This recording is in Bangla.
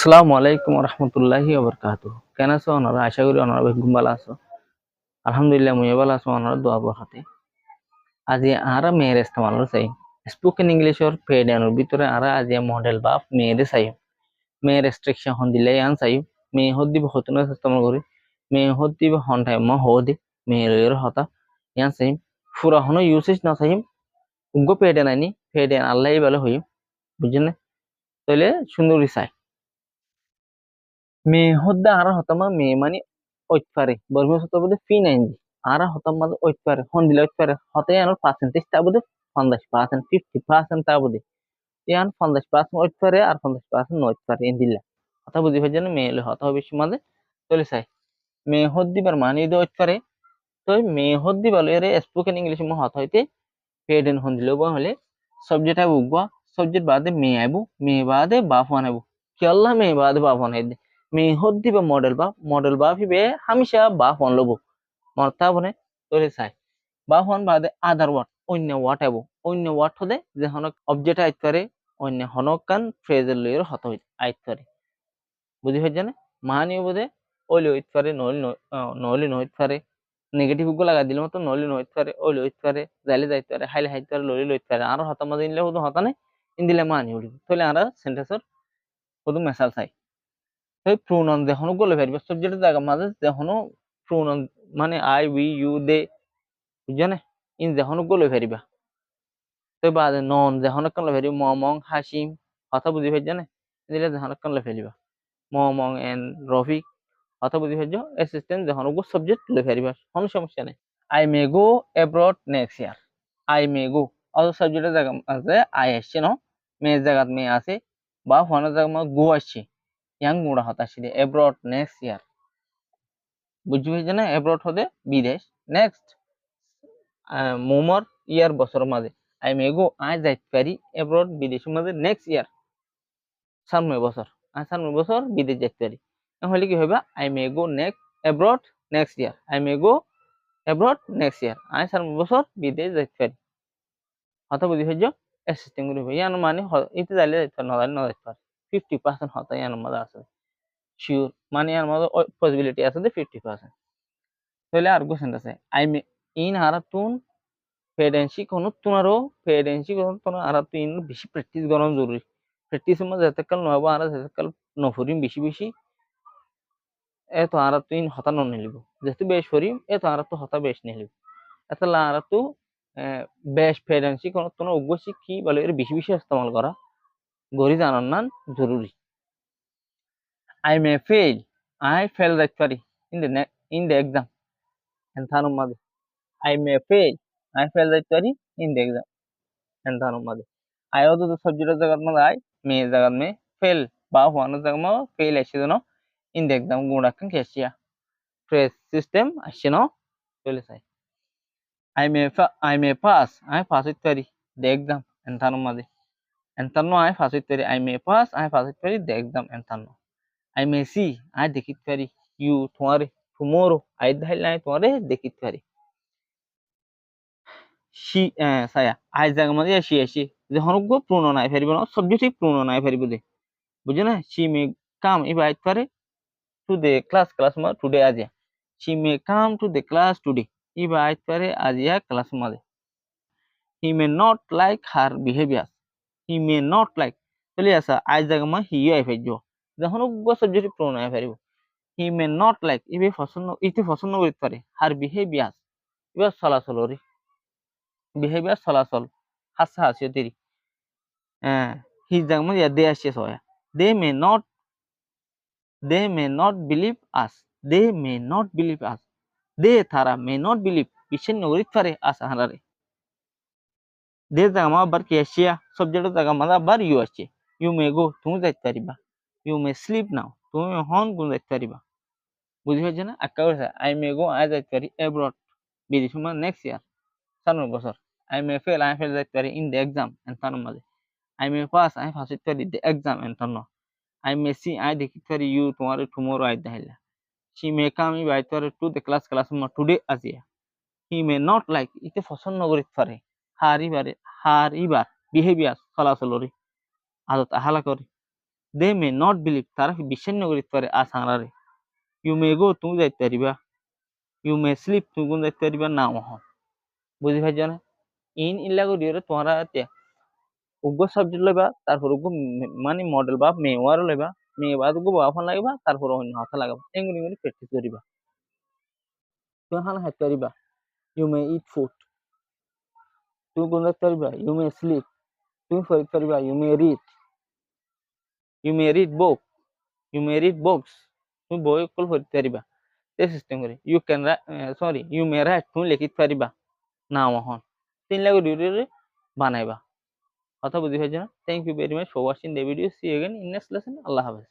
আসসালামু আলাইকুম রহমতুল্লাহি ওবরকাতুহ। কেন আছো ওনারা? আশা করি ওনারা বেগুন ভালো আছো। আলহামদুলিল্লাহ মুই ভালো আছো ওনারা দোয়া বরকতে। আজি আরা মেয়ের ইস্তেমাল চাই স্পোকেন ইংলিশ ওর পেড এর ভিতরে আরা আজি মডেল বা মেয়ের চাই মেয়ের রেস্ট্রিকশন হন দিলে আন চাই মেয়ে হদ দিব হতন ইস্তেমাল করি মেয়ে হদ দিব হন টাইম মা হদি মেয়ের হতা ইয়ান চাই পুরা হনো ইউসেজ না চাই উগ্গ পেড নাইনি পেড আল্লাহ ভালো হই বুঝছেন না? তাহলে সুন্দরী চাই me hodda ara hotama me mani oitpare bormi soto bode fin aindi ara hotama oitpare hondile oitpare hote anor percentage ta bode 50% 50% ta bode yan 50% oitpare ar 50% no oitpare indilla hota budi hojen me le hota hobi sumade tole sai me hoddi bar mani do oitpare তো me hoddi balo ere spoken english mo hota hoite peden hondile bo hole subject abu gwa subject bade me abu me bade ba fon abu ki allah me bade ba fon aide me hoddi ba model ba hibe hamisha ba fon lobo মর্তা বনে তোরে চাই বা ফোন বাদে আদার ওয়ার্ড অন্য ওয়ার্ড আবো অন্য ওয়ার্ড হদে যে হনক অবজেক্ট আইত পারে অন্য হনক কান ফ্রেজের লইর হত আইত পারে বুঝি হইছে না মানি বোধে ওইলে হইত পারে নইলে নইত পারে নেগেটিভ গুলো লাগা দিলে মতো নইলে নইত পারে ওইলে হইত পারে যাইলে যাইতে পারে হাইলে হাইতে পারে লইলে লইত পারে আর হতা মাঝে ইনলে হুদু হতা নাই ইনদিলে মানি উড়ি তাহলে আর সেন্টেন্সর হুদু মেসাল চাই তাই প্রোনাউন দেখনো গলে ফেরবে সাবজেক্টের জায়গা মাঝে দেখনো প্রোনাউন মানে আই উই ইউ দে বুঝছনে ইন দেখনো গলে ফেরিবা তো বাদে নন দেখনো কানলে ফেরি মমং হাসিম কথা বুঝি ফেরছনে দিলে দেখনো কানলে ফেরিবা মমং এন্ড রফিক কথা বুঝি ফেরছ অ্যাসিস্ট্যান্ট দেখনো গো সাবজেক্ট লে ফেরিবা কোনো সমস্যা নেই I may go abroad next year I may go all সাবজেক্টের জায়গা আছে আই আসছে ন মে জায়গা মে আছে বা ফোনের জায়গা মা গো আসছে ইয়াং গুড়া হতাশি দে অ্যাব্রড নেক্সট ইয়ার বুঝি ফেরছ না অ্যাব্রড হতে বিদেশ নেক্সট মোমর ইয়ার বছর মাঝে আই মে গো আই যাইতে পারি এব্রড বিদেশের মাঝে নেক্সট ইয়ার সামনে বছর আই সামনে বছর বিদেশ যাইতে পারি হলে কি হবে I may go next abroad next year I may go abroad next year I সামনে বছর বিদেশ যাইতে পারি হতা বুঝি হইজ অ্যাসিস্ট্যান্ট করে হই ইয়ান মানে ইতে যাইলে যাইতে পারে না যাইতে পারে 50% হতা ইয়ান মাঝে আছে শিওর মানে ইয়ার মাঝে পসিবিলিটি আছে যে 50% তাহলে আর কোশ্চেন আছে আই মে ইন হারাতুন পেডেন্সি কোনো তোমারও পেডেন্সি কোনো তোমার আর তুই বেশি প্র্যাকটিস করা জরুরি প্র্যাকটিসের মধ্যে যেতেকাল নহব আর যেতেকাল নফরিম বেশি বেশি এত আর তুই হতা নিলিব যেহেতু বেশ ফরিম এত আর তো হতা বেশ নিলিব এত আর তো বেশ পেডেন্সি কোনো তোমার অবশ্যই কি বলে এর বেশি বেশি ইস্তেমাল করা গরি জানার নান জরুরি I may fail I fail দেখতে পারি ইন দ্য এক্সাম এন্থানোর মাঝে I may fail I fail দেখতে পারি ইন দ্য এক্সাম एंथानो मादे आयो तो सब्जेक्ट जगत में आय मे जगत में फेल बा हुआनो जगत में फेल ऐसे दोनों इन देख दम गुणा कन कैसिया फ्रेश सिस्टम ऐसे नो चले साइ आई मे पास आई पास इत्यादि देख दम एंथानो आई पास इत्यादि आई मे पास आई पास इत्यादि देख दम एंथानो आई मे सी आई देखित इत्यादि यू तुम्हारे टुमारो आई धाइल आई तुम्हारे देखित इत्यादि she saya আই জায়গা মাঝে she আসি যে হনগ্য প্রোনাউন আই ফেরিব না সাবজেক্টিভ প্রোনাউন আই ফেরিব দে বুঝে না she may come if আইতে পারে to the class মা today আজিয়া she may come to the class today if আইতে পারে আজিয়া ক্লাস মাঝে he may not like her behavior he may not like চলে আসা আই জায়গা মা he আই ফেরিব যে হনগ্য সাবজেক্টিভ প্রোনাউন আই ফেরিব he may not like ইবে পছন্দ ইতে পছন্দ করিতে পারে her behavior ইবা চলাচলরি behavior চলাচল হাসা হাসি তেরি his জায়গা মধ্যে দে আসছে soya they may not believe us they may not believe us they তারা may not believe বিশ্বাস নগরিত পারে আস হারারে দে জায়গা মা আবার কি আসিয়া সাবজেক্টের জায়গা মা আবার ইউ আসছে ইউ মে গো তুমি যাইতে পারিবা ইউ মে স্লিপ নাও তুমি হন গুণ যাইতে পারিবা বুঝি হয়েছে না আক্কা কইছে আই মে গো আই যাইতে পারি অ্যাব্রড বিদেশ মা নেক্সট ইয়ার 7 বছর I may fail I fail যাইতে পারি ইন দ্য এক্সাম এন্ড তার মাঝে I may pass I pass it the exam and no I may see I দেখতে পারি you tomorrow I দাইলা she may come if I to the class today আজিয়া he may not like ইতে পছন্দ করিতে পারে হার ইবার বিহেভিয়ার চলাচলরি আদত আহালা করে দে মে নট বিলিভ তারা বিশ্বাস নকরিতে পারে আ সাংরারে ইউ মে গো তুমি যাইতে পারিবা ইউ মে স্লিপ তুমি কোন যাইতে পারিবা না মহন বুঝি ভাই জানে ইন ইল্লা করি তোমরা উগ্র সাবজেক্ট লইবা তারপর উগ্র মানে মডেল বা মেওয়ার লইবা মেওয়ার উগ্র বাফান লাগবা তারপর অন্য হাতে লাগাবা এঙ্গুলি এঙ্গুলি প্র্যাকটিস করিবা তুমি হানা হাইতে পারিবা ইউ মে ইট ফুড তুমি কোন যাইতে পারিবা ইউ মে স্লিপ তুমি পড়তে পারিবা you may read book you may read books তুমি বই কল পড়তে পারিবা এই সিস্টেম করে you can sorry you may write তুমি লিখিতে পারিবা না মহন তিন লাখ ডিউটি বানাইবা কথা বুঝি পাইছো না thank you very much for watching the video see you again in next lesson আল্লাহ হাফেজ